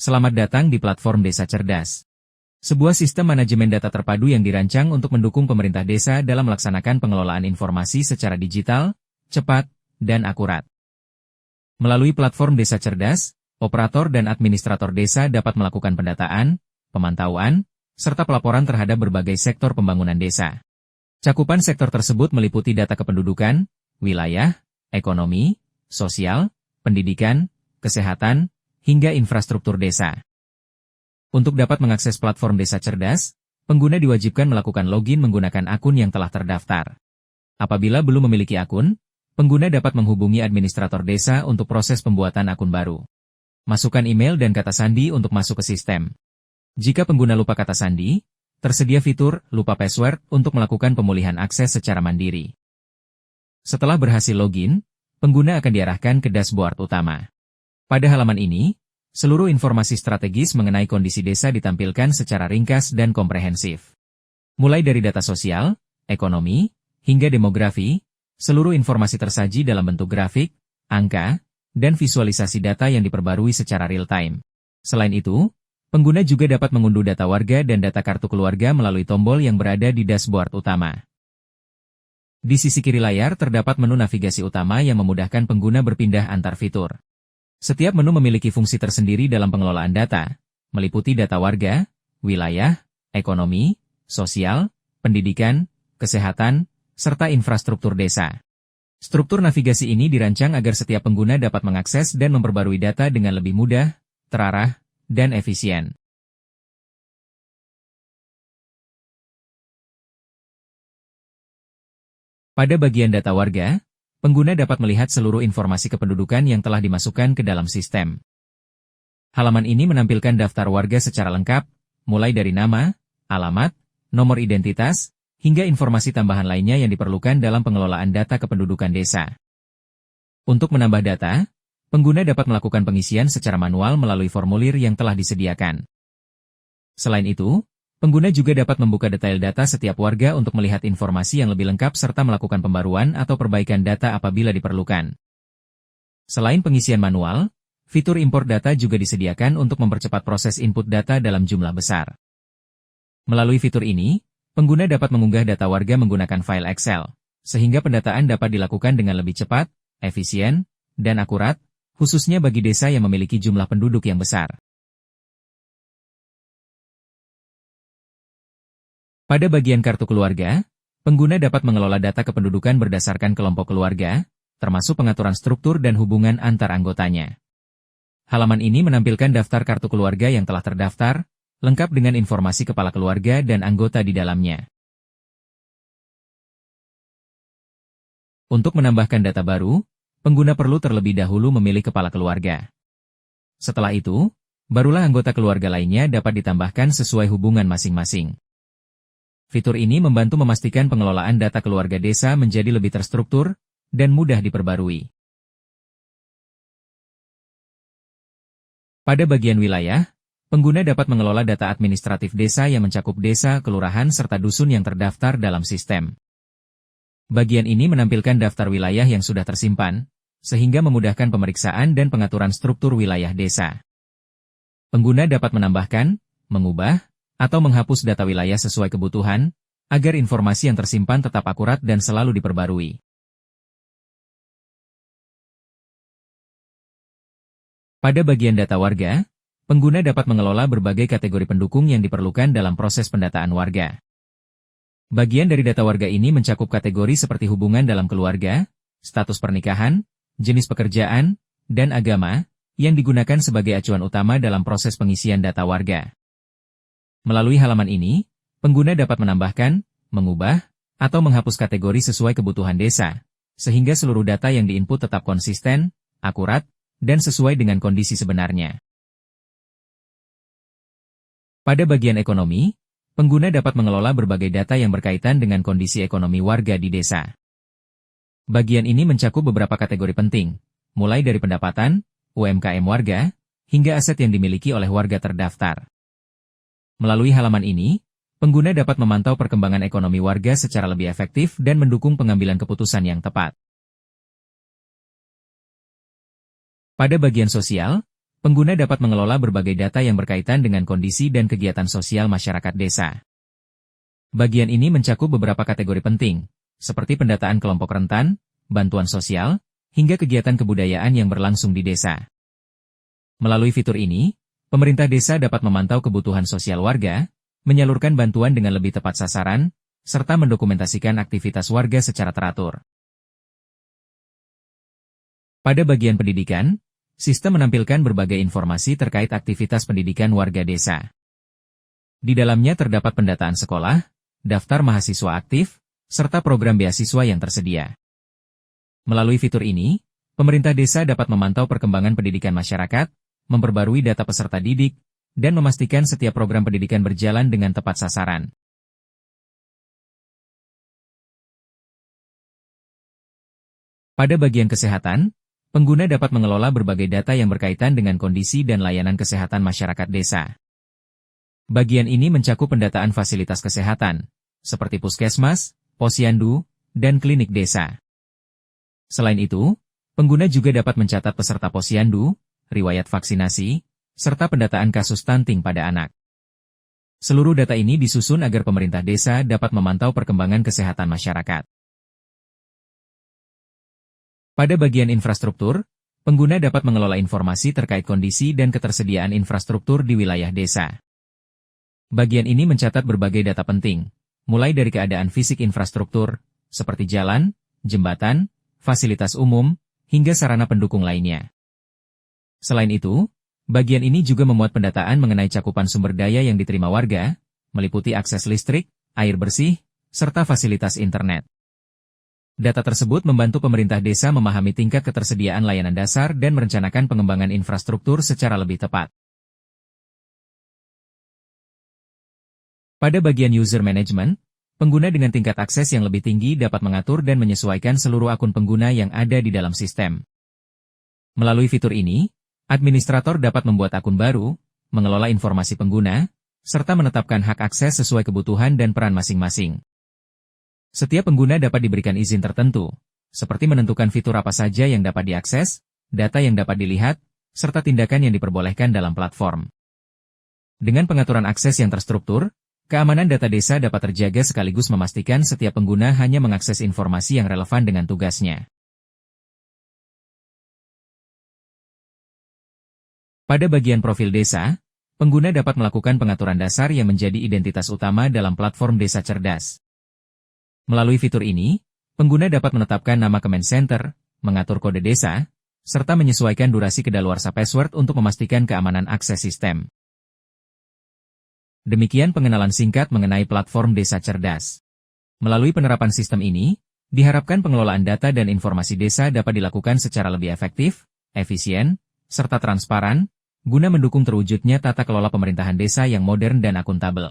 Selamat datang di platform Desa Cerdas. Sebuah sistem manajemen data terpadu yang dirancang untuk mendukung pemerintah desa dalam melaksanakan pengelolaan informasi secara digital, cepat, dan akurat. Melalui platform Desa Cerdas, operator dan administrator desa dapat melakukan pendataan, pemantauan, serta pelaporan terhadap berbagai sektor pembangunan desa. Cakupan sektor tersebut meliputi data kependudukan, wilayah, ekonomi, sosial, pendidikan, kesehatan, hingga infrastruktur desa. Untuk dapat mengakses platform Desa Cerdas, pengguna diwajibkan melakukan login menggunakan akun yang telah terdaftar. Apabila belum memiliki akun, pengguna dapat menghubungi administrator desa untuk proses pembuatan akun baru. Masukkan email dan kata sandi untuk masuk ke sistem. Jika pengguna lupa kata sandi, tersedia fitur lupa password untuk melakukan pemulihan akses secara mandiri. Setelah berhasil login, pengguna akan diarahkan ke dashboard utama. Pada halaman ini, seluruh informasi strategis mengenai kondisi desa ditampilkan secara ringkas dan komprehensif. Mulai dari data sosial, ekonomi, hingga demografi, seluruh informasi tersaji dalam bentuk grafik, angka, dan visualisasi data yang diperbarui secara real-time. Selain itu, pengguna juga dapat mengunduh data warga dan data kartu keluarga melalui tombol yang berada di dashboard utama. Di sisi kiri layar terdapat menu navigasi utama yang memudahkan pengguna berpindah antar fitur. Setiap menu memiliki fungsi tersendiri dalam pengelolaan data, meliputi data warga, wilayah, ekonomi, sosial, pendidikan, kesehatan, serta infrastruktur desa. Struktur navigasi ini dirancang agar setiap pengguna dapat mengakses dan memperbarui data dengan lebih mudah, terarah, dan efisien. Pada bagian data warga, pengguna dapat melihat seluruh informasi kependudukan yang telah dimasukkan ke dalam sistem. Halaman ini menampilkan daftar warga secara lengkap, mulai dari nama, alamat, nomor identitas, hingga informasi tambahan lainnya yang diperlukan dalam pengelolaan data kependudukan desa. Untuk menambah data, pengguna dapat melakukan pengisian secara manual melalui formulir yang telah disediakan. Selain itu, pengguna juga dapat membuka detail data setiap warga untuk melihat informasi yang lebih lengkap serta melakukan pembaruan atau perbaikan data apabila diperlukan. Selain pengisian manual, fitur import data juga disediakan untuk mempercepat proses input data dalam jumlah besar. Melalui fitur ini, pengguna dapat mengunggah data warga menggunakan file Excel, sehingga pendataan dapat dilakukan dengan lebih cepat, efisien, dan akurat, khususnya bagi desa yang memiliki jumlah penduduk yang besar. Pada bagian kartu keluarga, pengguna dapat mengelola data kependudukan berdasarkan kelompok keluarga, termasuk pengaturan struktur dan hubungan antar anggotanya. Halaman ini menampilkan daftar kartu keluarga yang telah terdaftar, lengkap dengan informasi kepala keluarga dan anggota di dalamnya. Untuk menambahkan data baru, pengguna perlu terlebih dahulu memilih kepala keluarga. Setelah itu, barulah anggota keluarga lainnya dapat ditambahkan sesuai hubungan masing-masing. Fitur ini membantu memastikan pengelolaan data keluarga desa menjadi lebih terstruktur dan mudah diperbarui. Pada bagian wilayah, pengguna dapat mengelola data administratif desa yang mencakup desa, kelurahan, serta dusun yang terdaftar dalam sistem. Bagian ini menampilkan daftar wilayah yang sudah tersimpan, sehingga memudahkan pemeriksaan dan pengaturan struktur wilayah desa. Pengguna dapat menambahkan, mengubah, atau menghapus data wilayah sesuai kebutuhan, agar informasi yang tersimpan tetap akurat dan selalu diperbarui. Pada bagian data warga, pengguna dapat mengelola berbagai kategori pendukung yang diperlukan dalam proses pendataan warga. Bagian dari data warga ini mencakup kategori seperti hubungan dalam keluarga, status pernikahan, jenis pekerjaan, dan agama, yang digunakan sebagai acuan utama dalam proses pengisian data warga. Melalui halaman ini, pengguna dapat menambahkan, mengubah, atau menghapus kategori sesuai kebutuhan desa, sehingga seluruh data yang diinput tetap konsisten, akurat, dan sesuai dengan kondisi sebenarnya. Pada bagian ekonomi, pengguna dapat mengelola berbagai data yang berkaitan dengan kondisi ekonomi warga di desa. Bagian ini mencakup beberapa kategori penting, mulai dari pendapatan, UMKM warga, hingga aset yang dimiliki oleh warga terdaftar. Melalui halaman ini, pengguna dapat memantau perkembangan ekonomi warga secara lebih efektif dan mendukung pengambilan keputusan yang tepat. Pada bagian sosial, pengguna dapat mengelola berbagai data yang berkaitan dengan kondisi dan kegiatan sosial masyarakat desa. Bagian ini mencakup beberapa kategori penting, seperti pendataan kelompok rentan, bantuan sosial, hingga kegiatan kebudayaan yang berlangsung di desa. Melalui fitur ini, pemerintah desa dapat memantau kebutuhan sosial warga, menyalurkan bantuan dengan lebih tepat sasaran, serta mendokumentasikan aktivitas warga secara teratur. Pada bagian pendidikan, sistem menampilkan berbagai informasi terkait aktivitas pendidikan warga desa. Di dalamnya terdapat pendataan sekolah, daftar mahasiswa aktif, serta program beasiswa yang tersedia. Melalui fitur ini, pemerintah desa dapat memantau perkembangan pendidikan masyarakat, memperbarui data peserta didik, dan memastikan setiap program pendidikan berjalan dengan tepat sasaran. Pada bagian kesehatan, pengguna dapat mengelola berbagai data yang berkaitan dengan kondisi dan layanan kesehatan masyarakat desa. Bagian ini mencakup pendataan fasilitas kesehatan, seperti puskesmas, posyandu, dan klinik desa. Selain itu, pengguna juga dapat mencatat peserta posyandu, riwayat vaksinasi, serta pendataan kasus stunting pada anak. Seluruh data ini disusun agar pemerintah desa dapat memantau perkembangan kesehatan masyarakat. Pada bagian infrastruktur, pengguna dapat mengelola informasi terkait kondisi dan ketersediaan infrastruktur di wilayah desa. Bagian ini mencatat berbagai data penting, mulai dari keadaan fisik infrastruktur, seperti jalan, jembatan, fasilitas umum, hingga sarana pendukung lainnya. Selain itu, bagian ini juga memuat pendataan mengenai cakupan sumber daya yang diterima warga, meliputi akses listrik, air bersih, serta fasilitas internet. Data tersebut membantu pemerintah desa memahami tingkat ketersediaan layanan dasar dan merencanakan pengembangan infrastruktur secara lebih tepat. Pada bagian user management, pengguna dengan tingkat akses yang lebih tinggi dapat mengatur dan menyesuaikan seluruh akun pengguna yang ada di dalam sistem. Melalui fitur ini, administrator dapat membuat akun baru, mengelola informasi pengguna, serta menetapkan hak akses sesuai kebutuhan dan peran masing-masing. Setiap pengguna dapat diberikan izin tertentu, seperti menentukan fitur apa saja yang dapat diakses, data yang dapat dilihat, serta tindakan yang diperbolehkan dalam platform. Dengan pengaturan akses yang terstruktur, keamanan data desa dapat terjaga sekaligus memastikan setiap pengguna hanya mengakses informasi yang relevan dengan tugasnya. Pada bagian profil desa, pengguna dapat melakukan pengaturan dasar yang menjadi identitas utama dalam platform Desa Cerdas. Melalui fitur ini, pengguna dapat menetapkan nama command center, mengatur kode desa, serta menyesuaikan durasi kedaluarsa password untuk memastikan keamanan akses sistem. Demikian pengenalan singkat mengenai platform Desa Cerdas. Melalui penerapan sistem ini, diharapkan pengelolaan data dan informasi desa dapat dilakukan secara lebih efektif, efisien, serta transparan, guna mendukung terwujudnya tata kelola pemerintahan desa yang modern dan akuntabel.